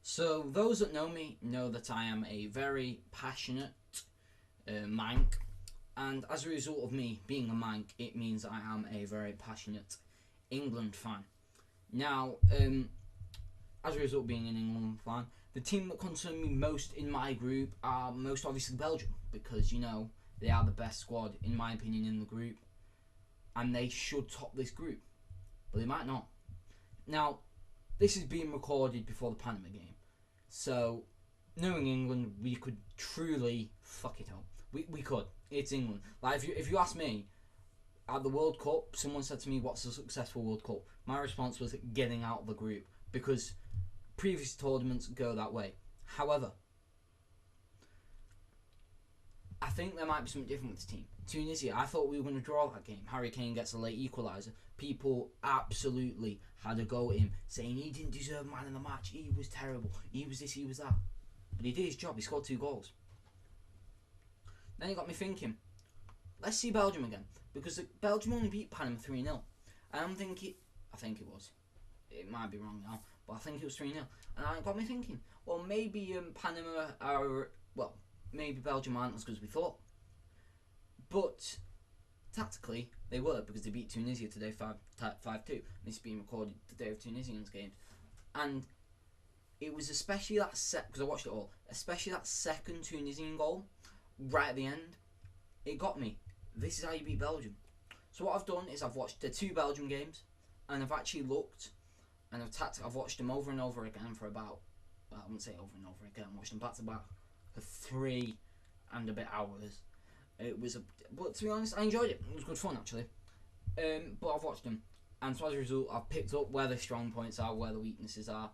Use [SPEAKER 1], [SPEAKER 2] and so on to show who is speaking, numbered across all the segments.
[SPEAKER 1] So those that know me know that I am a very passionate Manc, and as a result of me being a Manc, it means I am a very passionate England fan. Now, as a result of being an England fan, the team that concern me most in my group are most obviously Belgium, because they are the best squad in my opinion in the group, and they should top this group, but they might not. Now, this is being recorded before the Panama game. So, knowing England, we could truly fuck it up. We could. It's England. Like, if you ask me, at the World Cup, someone said to me, what's a successful World Cup? My response was getting out of the group, because previous tournaments go that way. However, I think there might be something different with this team. Tunisia, I thought we were going to draw that game. Harry Kane gets a late equaliser. People absolutely had a go at him, saying he didn't deserve man of the match. He was terrible. He was this, he was that. But he did his job. He scored 2 goals. Then it got me thinking, let's see Belgium again. Because Belgium only beat Panama 3-0. And I'm thinking, I think it was. It might be wrong now, but I think it was 3-0. And it got me thinking, well, maybe Panama are, well, maybe Belgium aren't as good as we thought. But tactically, they were, because they beat Tunisia today 5-2. This is being recorded the day of Tunisians games. And it was especially that because I watched it all, especially that second Tunisian goal, right at the end, it got me. This is how you beat Belgium. So what I've done is I've watched the 2 Belgium games, and I've actually looked, and I've watched them over and over again for about, well, I wouldn't say over and over again, I watched them back to back for 3 and a bit hours. But to be honest, I enjoyed it. It was good fun actually. But I've watched them, and so as a result, I've picked up where the strong points are, where the weaknesses are,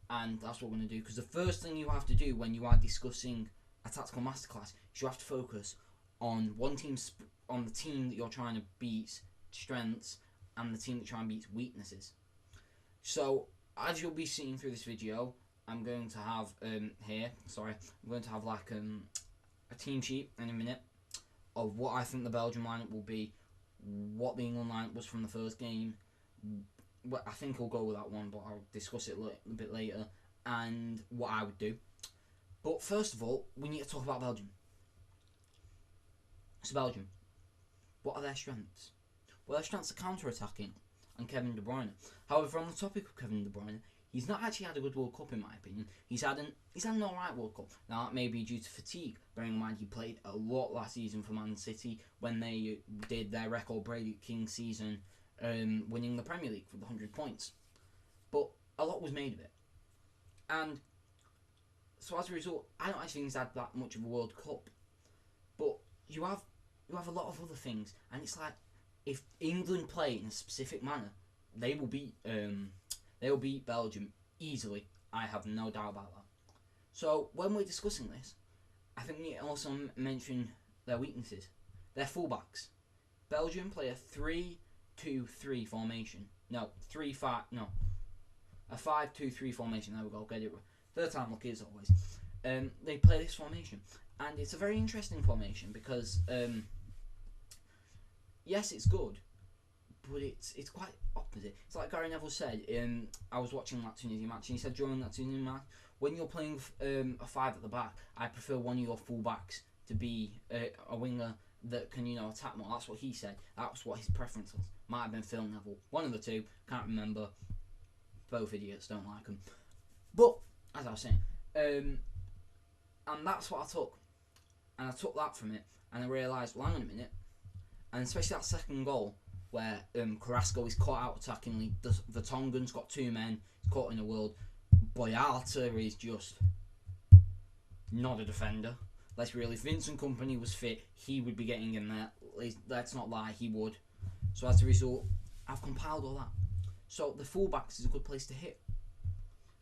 [SPEAKER 1] and that's what we're going to do. Because the first thing you have to do when you are discussing a tactical masterclass is you have to focus on on the team that you're trying to beat's strengths and the team that you're trying to beat's weaknesses. So as you'll be seeing through this video, I'm going to have I'm going to have like a team sheet in a minute of what I think the Belgium lineup will be, what the England lineup was from the first game. Well, I think I'll go with that one, but I'll discuss it a bit later, and what I would do. But first of all, we need to talk about Belgium. So Belgium, what are their strengths? Well, their strengths are counter-attacking and Kevin De Bruyne. However, on the topic of Kevin De Bruyne, he's not actually had a good World Cup in my opinion. He's had an alright World Cup. Now that may be due to fatigue, bearing in mind he played a lot last season for Man City when they did their record-breaking season, winning the Premier League with 100 points. But a lot was made of it. And so as a result, I don't actually think he's had that much of a World Cup. But you have a lot of other things, and it's like, if England play in a specific manner, they will beat Belgium easily. I have no doubt about that. So when we're discussing this, I think we need to also mention their weaknesses. Their fullbacks. Belgium play a 3-2-3 formation. No, 3-5. No, a 5-2-3 formation. There we go. Get it. Third time lucky as always. They play this formation, and it's a very interesting formation because yes, it's good, but it's quite opposite. It's like Gary Neville said. I was watching that Tunisia match, and he said during that Tunisia match, when you're playing a 5 at the back, I prefer one of your fullbacks to be a winger that can attack more. That's what he said. That's what his preference was. Might have been Phil Neville, one of the two. Can't remember. Both idiots, don't like them. But as I was saying, and that's what I took, and I took that from it, and I realised, well, hang on a minute. And especially that second goal, where Carrasco is caught out attackingly. The Tongan's got 2 men. He's caught in a world. Boyata is just not a defender. Let's really. If Vincent Kompany was fit, he would be getting in there. Let's not lie, he would. So as a result, I've compiled all that. So the fullbacks is a good place to hit.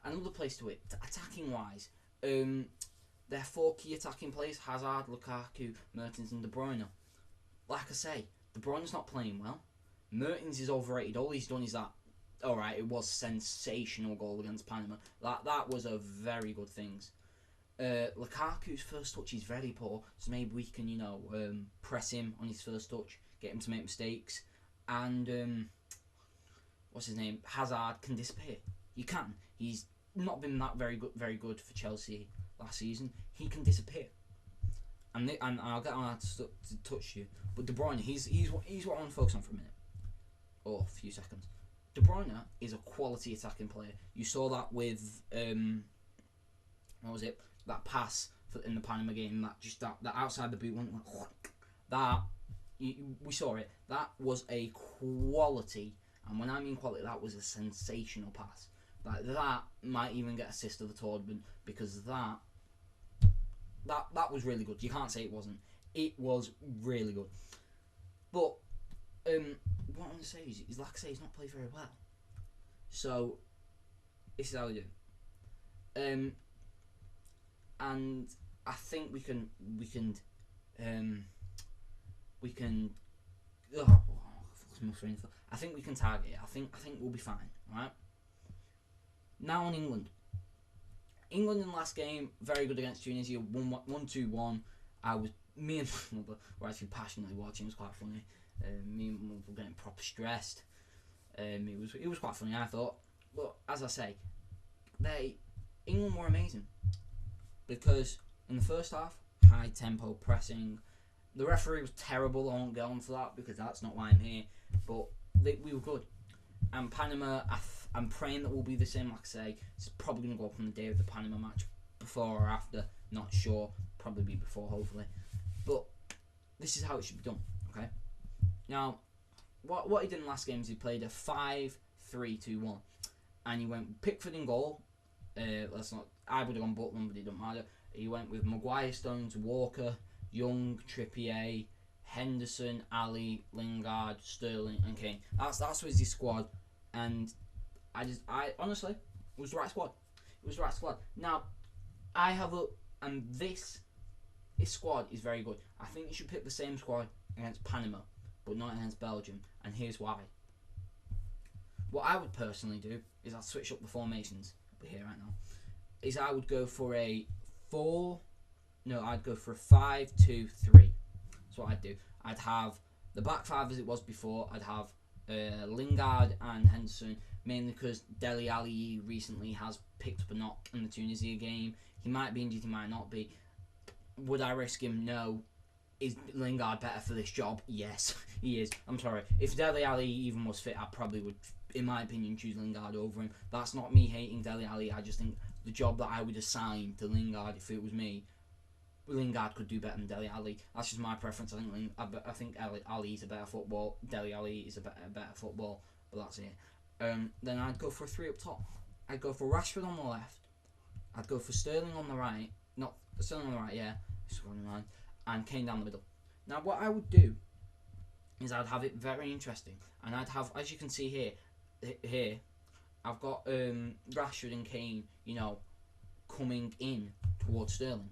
[SPEAKER 1] Another place to hit, attacking wise, their 4 key attacking players: Hazard, Lukaku, Mertens, and De Bruyne. Like I say, De Bruyne's not playing well. Mertens is overrated. All he's done is that. Alright, it was sensational goal against Panama. That was a very good things. Lukaku's first touch is very poor, so maybe we can press him on his first touch, get him to make mistakes, and what's his name? Hazard can disappear. You can. He's not been that very good for Chelsea last season. He can disappear, and I'll get on that to touch you. But De Bruyne, he's what I want to focus on for a minute or a few seconds. De Bruyne is a quality attacking player. You saw that with what was it? That pass in the Panama game. That outside the boot one. We saw it. That was a quality, and when I mean quality, that was a sensational pass. Like that might even get assist of the tournament because that was really good. You can't say it wasn't. It was really good. But what I'm going to say is like I say, he's not played very well. So this is how we do. And I think we can. I think we can target it. I think we'll be fine. Right. Now on England. England in the last game, very good against Tunisia, 1-2-1. Me and my mother were actually passionately watching. It was quite funny. Me and my mother were getting proper stressed. It was quite funny, I thought. But as I say, England were amazing because in the first half, high tempo pressing. The referee was terrible. I won't get on to that because that's not why I'm here. But we were good. And Panama, I'm praying that will be the same. Like I say, it's probably going to go up on the day of the Panama match, before or after. Not sure. Probably be before, hopefully. But this is how it should be done. Okay. Now, what he did in the last game is he played a 5-3-2-1, and he went Pickford in goal. I would have gone Butland, but it doesn't matter. He went with Maguire, Stones, Walker, Young, Trippier, Henderson, Ali, Lingard, Sterling, and Kane. That was his squad, and I honestly, it was the right squad. It was the right squad. Now, and this squad is very good. I think you should pick the same squad against Panama, but not against Belgium, and here's why. What I would personally do is I'd switch up the formations. I'll be here right now. Is I would go for I'd go for a 5-2-3. That's what I'd do. I'd have the back five as it was before. I'd have Lingard and Henderson, mainly because Dele Alli recently has picked up a knock in the Tunisia game. He might be injured, he might not be. Would I risk him? No. Is Lingard better for this job? Yes, he is. I'm sorry. If Dele Alli even was fit, I probably would, in my opinion, choose Lingard over him. That's not me hating Dele Alli. I just think the job that I would assign to Lingard, if it was me, Lingard could do better than Dele Alli. That's just my preference. I think Ali is a better football. Dele Alli is a better football, but that's it. Then I'd go for a 3 up top. I'd go for Rashford on the left. I'd go for Sterling on the right. Not Sterling on the right, yeah. And Kane down the middle. Now, what I would do is I'd have it very interesting, and I'd have, as you can see here, I've got Rashford and Kane, coming in towards Sterling.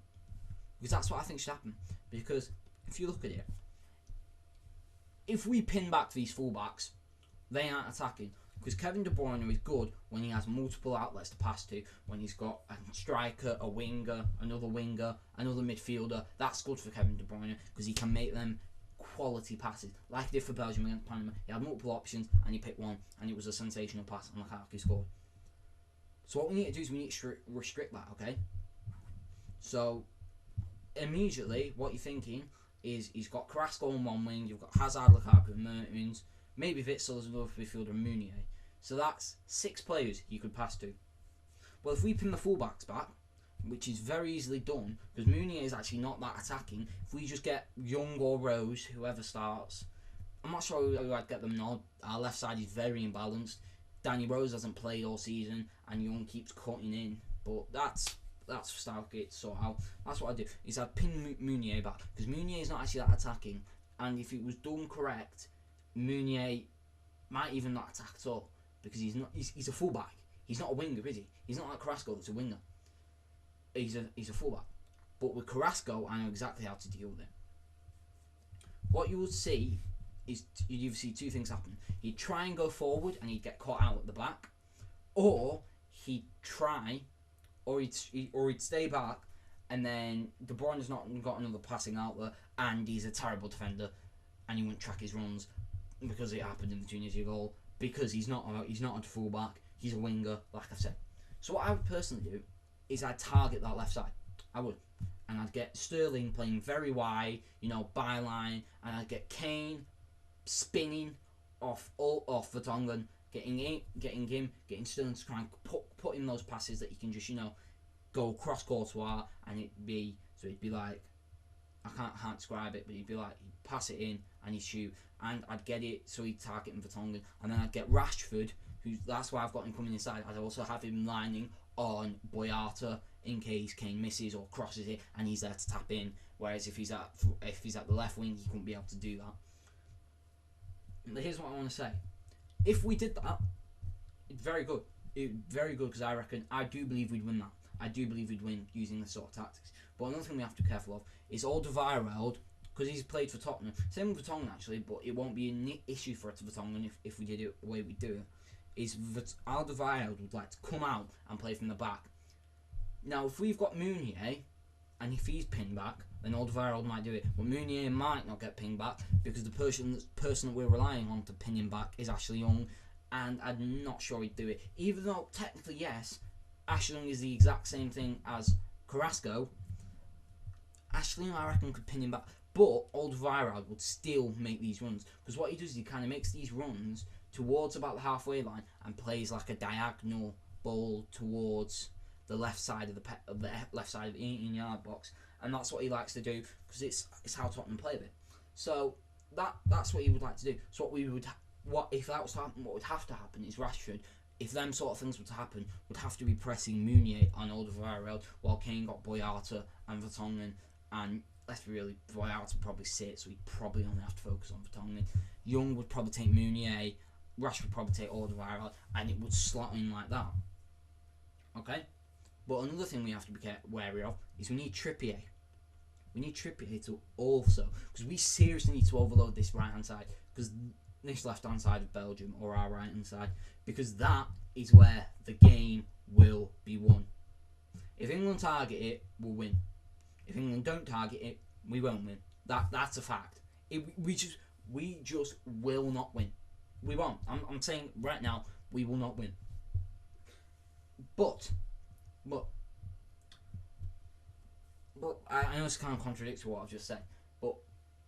[SPEAKER 1] Because that's what I think should happen. Because if you look at it, if we pin back these fullbacks, they aren't attacking. Because Kevin De Bruyne is good when he has multiple outlets to pass to. When he's got a striker, a winger, another midfielder. That's good for Kevin De Bruyne because he can make them quality passes. Like he did for Belgium against Panama. He had multiple options and he picked one. And it was a sensational pass and Lukaku scored. So what we need to do is we need to restrict that, okay? So immediately, what you're thinking is he's got Carrasco on one wing, you've got Hazard, Lukaku, and Mertens, maybe Witsel as another midfielder, and Meunier. So that's 6 players you could pass to. Well, if we pin the fullbacks back, which is very easily done, because Meunier is actually not that attacking, if we just get Young or Rose, whoever starts, I'm not sure who I'd get them nod. Our left side is very imbalanced. Danny Rose hasn't played all season, and Young keeps cutting in, but that's for Southgate to sort out. That's what I do. Is I'd pin Meunier back because Meunier is not actually that attacking, and if it was done correct, Meunier might even not attack at all because he's a fullback. He's not a winger, is he? He's not like Carrasco that's a winger. He's a fullback. But with Carrasco, I know exactly how to deal with it. What you would see is you'd see 2 things happen. He'd try and go forward and he'd get caught out at the back, or he'd try. Or he'd stay back, and then De Bruyne's not got another passing outlet, and he's a terrible defender, and he wouldn't track his runs because it happened in the Tunisia goal. Because he's not a fullback, he's a winger, like I said. So what I would personally do is I'd target that left side. I would. And I'd get Sterling playing very wide, byline, and I'd get Kane spinning off Vertonghen, getting Sterling to try and put in those passes that he can just, go cross courtois, and it'd be like, I can't describe it, but he'd be like, he'd pass it in and he'd shoot, and I'd get it so he'd target him Vertonghen, and then I'd get Rashford, that's why I've got him coming inside. I'd also have him lining on Boyata in case Kane misses or crosses it and he's there to tap in. Whereas if he's at the left wing, he couldn't be able to do that. But here's what I want to say: if we did that, it's very good. Very good, because I do believe we'd win that. I do believe we'd win using this sort of tactics. But another thing we have to be careful of is Alderweireld, because he's played for Tottenham. Same with Vertonghen actually, but it won't be an issue for Vertonghen if we did it the way we do it. Is Alderweireld would like to come out and play from the back. Now, if we've got Meunier, and if he's pinned back, then Alderweireld might do it. But Meunier might not get pinned back, because the person that we're relying on to pin him back is Ashley Young, and I'm not sure he'd do it. Even though, technically, yes, Ashley Young is the exact same thing as Carrasco, Ashley Young, I reckon, could pin him back. But Alderweireld would still make these runs, because what he does is he kind of makes these runs towards about the halfway line and plays like a diagonal ball towards the left side of the left side of the 18-yard box, and that's what he likes to do, because it's how Tottenham play a bit. So that's what he would like to do. So what if that was to happen? What would have to happen is Rashford, if them sort of things were to happen, would have to be pressing Meunier on Alderweireld, while Kane got Boyata and Vertonghen, and let's be real, Boyata probably sit, so he'd probably only have to focus on Vertonghen. Young would probably take Meunier, Rashford would probably take Alderweireld, and it would slot in like that. Okay? But another thing we have to be wary of is we need Trippier. We need Trippier to also, because we seriously need to overload this right hand side, because this left hand side of Belgium, or our right hand side, because that is where the game will be won. If England target it, we'll win. If England don't target it, we won't win. That's a fact. We just will not win. We won't. I'm saying right now, we will not win. But I know this kind of contradicts what I've just said, but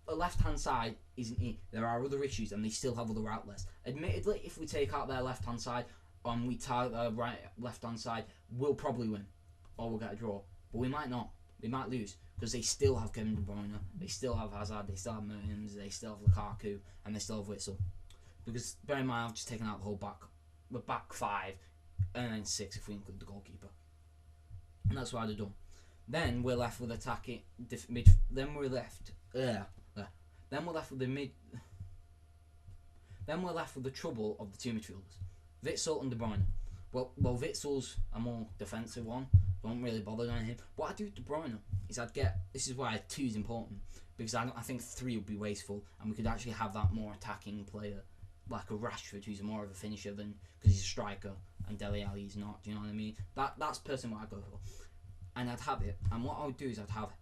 [SPEAKER 1] the left-hand side isn't it. There are other issues, and they still have other outlets. Admittedly, if we take out their left-hand side and we target their left-hand side, we'll probably win, or we'll get a draw. But we might not. We might lose, because they still have Kevin De Bruyne, they still have Hazard, they still have Mertens, they still have Lukaku, and they still have Witsel. Because bear in mind, I've just taken out the whole back five, and then 6 if we include the goalkeeper. And that's what I'd have done. Then we're left with attacking mid. Then we're left with the mid. Then we're left with the trouble of the two midfielders, Witsel and De Bruyne. Well, Witsel's a more defensive one. Don't really bother on him. What I do with De Bruyne is this is why 2 is important, because I think 3 would be wasteful, and we could actually have that more attacking player, like a Rashford, who's more of a finisher than, because he's a striker, and Dele Alli is not. Do you know what I mean? That's personally what I go for. And I'd have it. And what I would do is I'd have,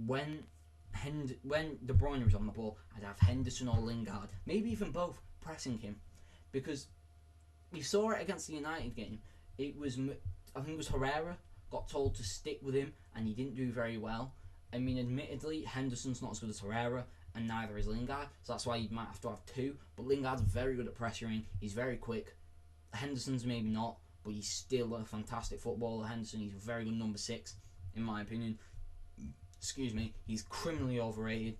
[SPEAKER 1] when De Bruyne was on the ball, I'd have Henderson or Lingard, maybe even both, pressing him, because we saw it against the United game. I think it was Herrera got told to stick with him, and he didn't do very well. I mean, admittedly, Henderson's not as good as Herrera, and neither is Lingard, so that's why you might have to have 2. But Lingard's very good at pressuring. He's very quick. Henderson's maybe not, but he's still a fantastic footballer. Henderson, he's a very good number 6, in my opinion. Excuse me. He's criminally overrated,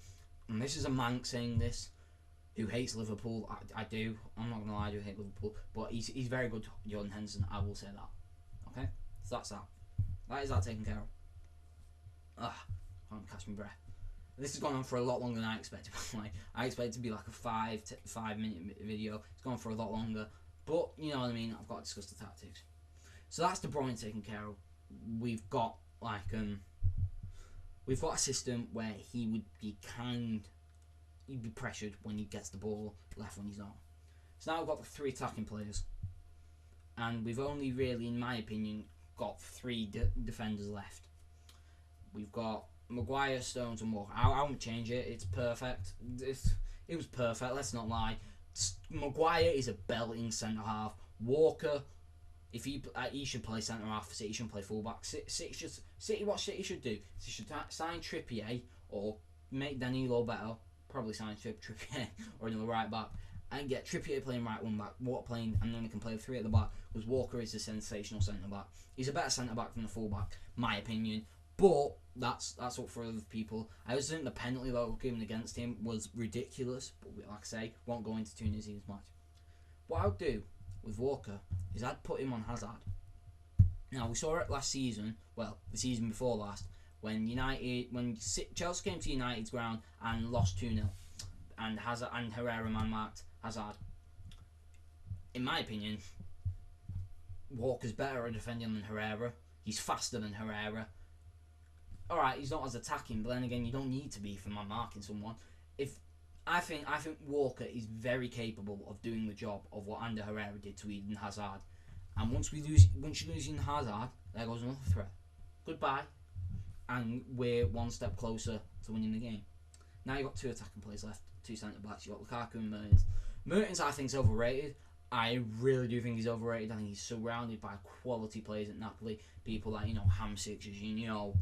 [SPEAKER 1] and this is a Mank saying this, who hates Liverpool. I do. I'm not gonna lie, I do hate Liverpool, but he's very good, Jordan Henderson. I will say that. Okay, so that's that. That is that taken care of. I can't catch my breath. This has gone on for a lot longer than I expected. I expected it to be like a 5-minute video. It's gone for a lot longer, but you know what I mean. I've got to discuss the tactics. So that's De Bruyne taken care of. We've got a system where he would be he'd be pressured when he gets the ball, left when he's not. So now we've got the 3 attacking players, and we've only really, in my opinion, got 3 defenders left. We've got Maguire, Stones, and Walker. I won't change it. It's perfect. It was perfect. Let's not lie. Maguire is a belting centre half. Walker If he should play centre half, City shouldn't play full back. What City should do is they should sign Trippier or make Danilo better. Probably sign Trippier or another right back and get Trippier playing right wing back, Walker playing, and then we can play with 3 at the back because Walker is a sensational centre back. He's a better centre back than a full back, my opinion. But that's up for other people. I also think the penalty that was given against him was ridiculous. But like I say, won't go into Tunisia's match. What I'll do with Walker is I'd put him on Hazard. Now we saw it last season, well the season before last, when Chelsea came to United's ground and lost 2-0, and Hazard and Herrera man-marked Hazard. In my opinion, Walker's better at defending than Herrera. He's faster than Herrera. Alright, he's not as attacking, but then again, you don't need to be for man-marking someone. I think Walker is very capable of doing the job of what Ander Herrera did to Eden Hazard. And once you lose Eden Hazard, there goes another threat. Goodbye. And we're one step closer to winning the game. Now you've got 2 attacking players left, 2 centre backs. You've got Lukaku and Mertens. Mertens, I think, is overrated. I really do think he's overrated. I think he's surrounded by quality players at Napoli. People like, Hamsik, Jorginho,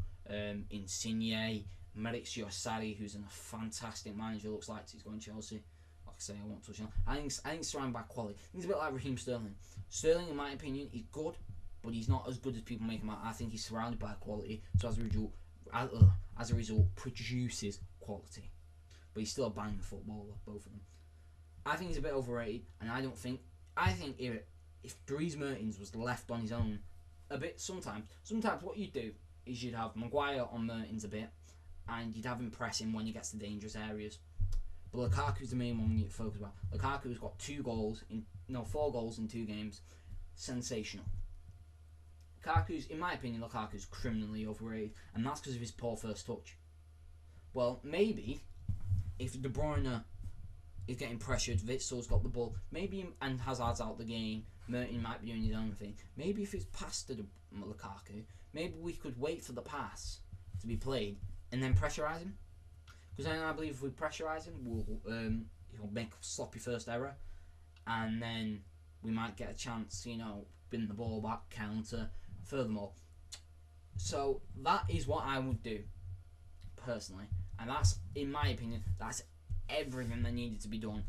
[SPEAKER 1] Insigne, Maurizio Sarri, who's a fantastic manager, looks like he's going to Chelsea. Like I say, I won't touch on. I think he's surrounded by quality. He's a bit like Raheem Sterling. Sterling, in my opinion, is good, but he's not as good as people make him out. I think he's surrounded by quality, so as a result, produces quality. But he's still a banging footballer, both of them. I think he's a bit overrated, and I think if Dries Mertens was left on his own a bit, sometimes what you do is you'd have Maguire on Mertens a bit, and you'd have him pressing when he gets to dangerous areas. But Lukaku's the main one we need to focus on. Lukaku's got 4 goals in 2 games. Sensational. In my opinion, Lukaku's criminally overrated, and that's because of his poor first touch. Well, maybe if De Bruyne is getting pressured, Witzel's got the ball, and Hazard's out the game, Mertens might be doing his own thing. Maybe if it's passed to Lukaku, maybe we could wait for the pass to be played and then pressurise him. Because then I believe if we pressurise him, he'll make a sloppy first error, and then we might get a chance, win the ball back, counter, furthermore. So that is what I would do, personally. And that's, in my opinion, that's everything that needed to be done